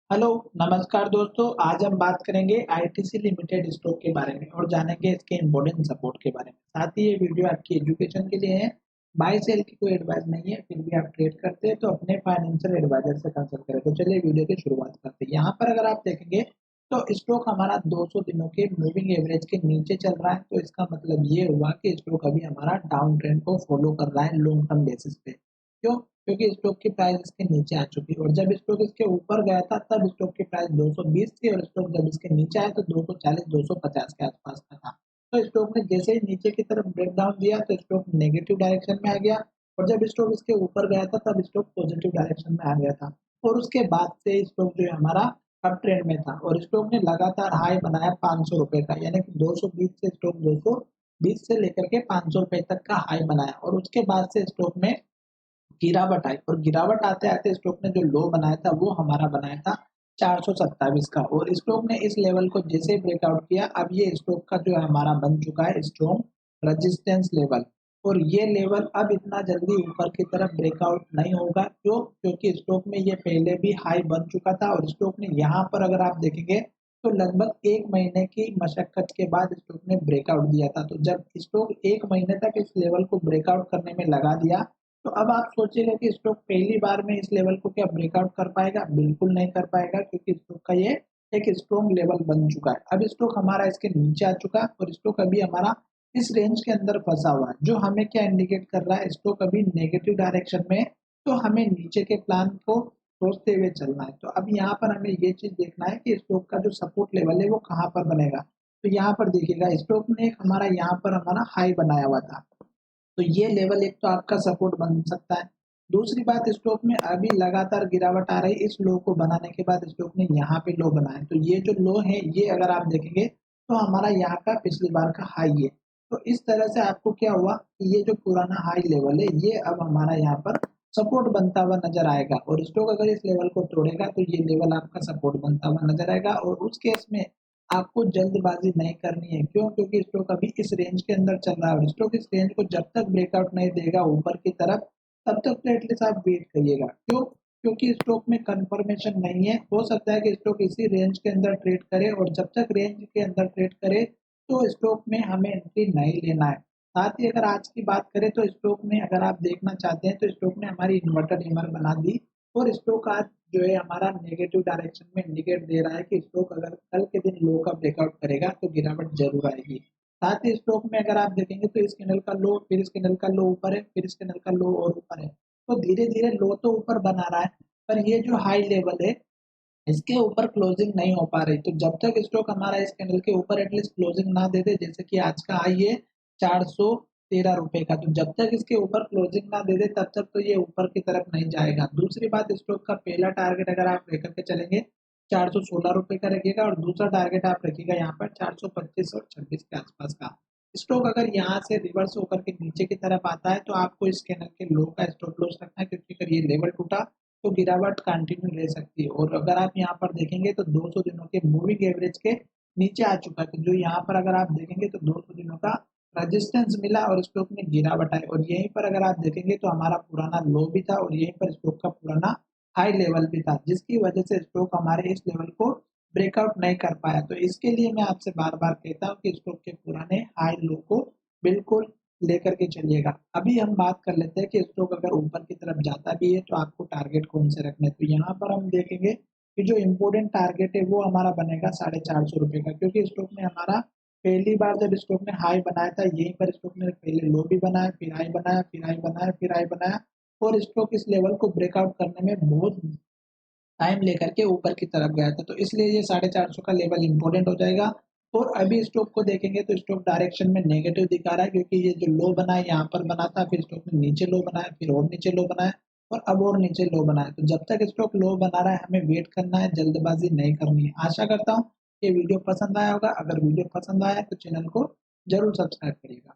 Hello, नमस्कार दोस्तों। आज हम बात करेंगे आईटीसी लिमिटेड स्टॉक के बारे में और जानेंगे इसके इम्पोर्टेंट सपोर्ट के बारे में। साथ ही ये वीडियो आपकी एजुकेशन के लिए है। बाय सेल की कोई एडवाइस नहीं है, फिर भी आप ट्रेड करते हैं तो अपने फाइनेंशियल एडवाइजर से कंसल्ट करें। तो चलिए वीडियो की शुरुआत करते हैं। यहाँ पर अगर आप देखेंगे तो स्टॉक हमारा 200 दिनों के मूविंग एवरेज के नीचे चल रहा है, तो इसका मतलब ये हुआ कि स्टॉक अभी हमारा डाउन ट्रेंड को फॉलो कर रहा है लॉन्ग टर्म बेसिस पे। क्यों? क्योंकि स्टॉक की प्राइस इसके नीचे आ चुकी है और जब स्टॉक इसके ऊपर गया था तब स्टॉक की प्राइस 220 थी और स्टॉक जब इसके नीचे आया तो 240 250 के आसपास का था। तो स्टॉक ने जैसे ही नीचे की तरफ ब्रेक डाउन दिया तो स्टॉक नेगेटिव डायरेक्शन में आ गया और जब स्टॉक इसके ऊपर गया था तब स्टॉक पॉजिटिव डायरेक्शन में आ गया था और उसके बाद से स्टॉक जो है हमारा अप ट्रेंड में था और स्टॉक ने लगातार हाई बनाया 500 रुपए का, यानी कि 220 से स्टॉक 220 से लेकर के 500 रुपए तक का हाई बनाया और उसके बाद से स्टॉक में गिरावट आई और गिरावट आते-आते स्टॉक ने जो लो बनाया था वो हमारा बनाया था 427 का और स्टॉक ने इस लेवल को जैसे ही ब्रेकआउट किया, अब ये स्टॉक का जो है हमारा बन चुका है स्ट्रॉन्ग रेजिस्टेंस लेवल और ये लेवल अब इतना जल्दी ऊपर की तरफ ब्रेकआउट नहीं होगा। क्यों? क्योंकि स्टॉक में ये पहले भी हाई बन चुका था और स्टॉक ने यहाँ पर अगर आप देखेंगे तो लगभग 1 महीने की मशक्कत के बाद स्टॉक ने ब्रेकआउट दिया था। तो जब स्टॉक 1 महीने तक इस लेवल को ब्रेकआउट करने में लगा दिया तो अब आप सोचिएगा कि स्टॉक पहली बार में इस लेवल को क्या ब्रेकआउट कर पाएगा? बिल्कुल नहीं कर पाएगा, क्योंकि स्टॉक का ये एक स्ट्रॉन्ग लेवल बन चुका है। अब स्टॉक हमारा इसके नीचे आ चुका है और स्टॉक अभी हमारा इस रेंज के अंदर फँसा हुआ है, जो हमें क्या इंडिकेट कर रहा है, स्टॉक अभी नेगेटिव डायरेक्शन में है, तो हमें नीचे के प्लान को सोचते हुए चलना है। तो अब यहाँ पर हमें ये चीज़ देखना है कि स्टॉक का जो सपोर्ट लेवल है वो कहाँ पर बनेगा। तो यहाँ पर देखिएगा स्टॉक ने एक हमारा यहाँ पर हमारा हाई बनाया हुआ था। तो ये लेवल एक तो आपका सपोर्ट बन सकता है। दूसरी बात, स्टॉक में अभी लगातार गिरावट आ रही है, इस लो को बनाने के बाद स्टॉक ने यहाँ पे लो बनाया। तो ये जो लो है ये अगर आप देखेंगे तो हमारा यहाँ का पिछली बार का हाई है। तो इस तरह से आपको क्या हुआ कि ये जो पुराना हाई लेवल है ये अब हमारा यहाँ पर सपोर्ट बनता हुआ नज़र आएगा और स्टॉक अगर इस लेवल को तोड़ेगा तो ये लेवल आपका सपोर्ट बनता हुआ नज़र आएगा और उस केस में आपको जल्दबाज़ी नहीं करनी है। क्यों? क्योंकि स्टॉक अभी इस रेंज के अंदर चल रहा है और स्टॉक इस रेंज को जब तक ब्रेकआउट नहीं देगा ऊपर की तरफ, तब तक तो एटलीस्ट आप वेट करिएगा। क्यों? क्योंकि स्टॉक में कन्फर्मेशन नहीं है। हो सकता है कि स्टॉक इसी रेंज के अंदर ट्रेड करे और जब तक रेंज के अंदर ट्रेड करे, तो स्टॉक में हमें एंट्री नहीं लेना है। साथ ही अगर आज की बात करें तो स्टॉक में अगर आप देखना चाहते हैं तो स्टॉक ने हमारी इन्वर्टेड ईएमआई बना दी और स्टॉक आज जो है हमारा नेगेटिव डायरेक्शन में इंडिकेट दे रहा है कि स्टॉक अगर कल के दिन लो का ब्रेकआउट करेगा तो गिरावट जरूर आएगी। साथ ही स्टॉक में अगर आप देखेंगे तो इस कैंडल का लो, फिर इस कैंडल का लो ऊपर है, फिर इस कैंडल का लो और ऊपर है। तो धीरे धीरे लो तो ऊपर बना रहा है, पर ये जो हाई लेवल है इसके ऊपर क्लोजिंग नहीं हो पा रही। तो जब तक स्टॉक हमारा इस कैंडल के ऊपर एटलीस्ट क्लोजिंग ना दे दे, जैसे कि आज का हाई है 413 रुपए का, तो जब तक इसके ऊपर क्लोजिंग ना दे दे तब तक तो ये ऊपर की तरफ नहीं जाएगा। दूसरी बात, स्टॉक का पहला टारगेट अगर आप लेकर के चलेंगे 416 रुपए का रखिएगा और दूसरा टारगेट आप रखिएगा यहाँ पर 425 और 26 के आसपास का। स्टॉक अगर यहाँ से रिवर्स होकर के नीचे की तरफ आता है तो आपको इस कैंडल के लो का स्टॉप लॉस रखना है, क्योंकि अगर ये लेवल टूटा तो गिरावट कंटिन्यू रह सकती है और अगर आप यहाँ पर देखेंगे तो 200 दिनों के मूविंग एवरेज के नीचे आ चुका है। तो जो यहाँ पर अगर आप देखेंगे तो 200 दिनों का रेजिस्टेंस मिला और स्टॉक में गिरावट आई और यहीं पर अगर आप देखेंगे तो हमारा पुराना लो भी था और यहीं पर स्टॉक का पुराना हाई लेवल भी था, जिसकी वजह से स्टॉक हमारे इस लेवल को ब्रेकआउट नहीं कर पाया। तो इसके लिए मैं आपसे बार-बार कहता हूँ कि स्टॉक के पुराने हाई लो को बिल्कुल लेकर के चलिएगा। अभी हम बात कर लेते हैं कि स्टॉक अगर ऊपर की तरफ जाता भी है तो आपको टारगेट कौन से रखने हैं। तो यहाँ पर हम देखेंगे कि जो इम्पोर्टेंट टारगेट है वो हमारा बनेगा 450 रुपए का, क्योंकि स्टॉक ने हमारा पहली बार जब स्टॉक ने हाई बनाया था यहीं पर स्टॉक ने पहले लो भी बनाया, फिर हाई बनाया, फिर हाई बनाया, फिर हाई बनाया और स्टॉक इस लेवल को ब्रेकआउट करने में बहुत टाइम लेकर के ऊपर की तरफ गया था। तो इसलिए ये 450 का लेवल इम्पोर्टेंट हो जाएगा और अभी स्टॉक को देखेंगे तो स्टॉक डायरेक्शन में नेगेटिव दिखा रहा है, क्योंकि ये जो लो बना है यहाँ पर बना था, फिर स्टॉक ने नीचे लो बनाया, फिर और नीचे लो बनाया और अब और नीचे लो बनाया। तो जब तक स्टॉक लो बना रहा है हमें वेट करना है, जल्दबाजी नहीं करनी है। आशा करता हूँ ये वीडियो पसंद आया होगा। अगर वीडियो पसंद आया तो चैनल को जरूर सब्सक्राइब करिएगा।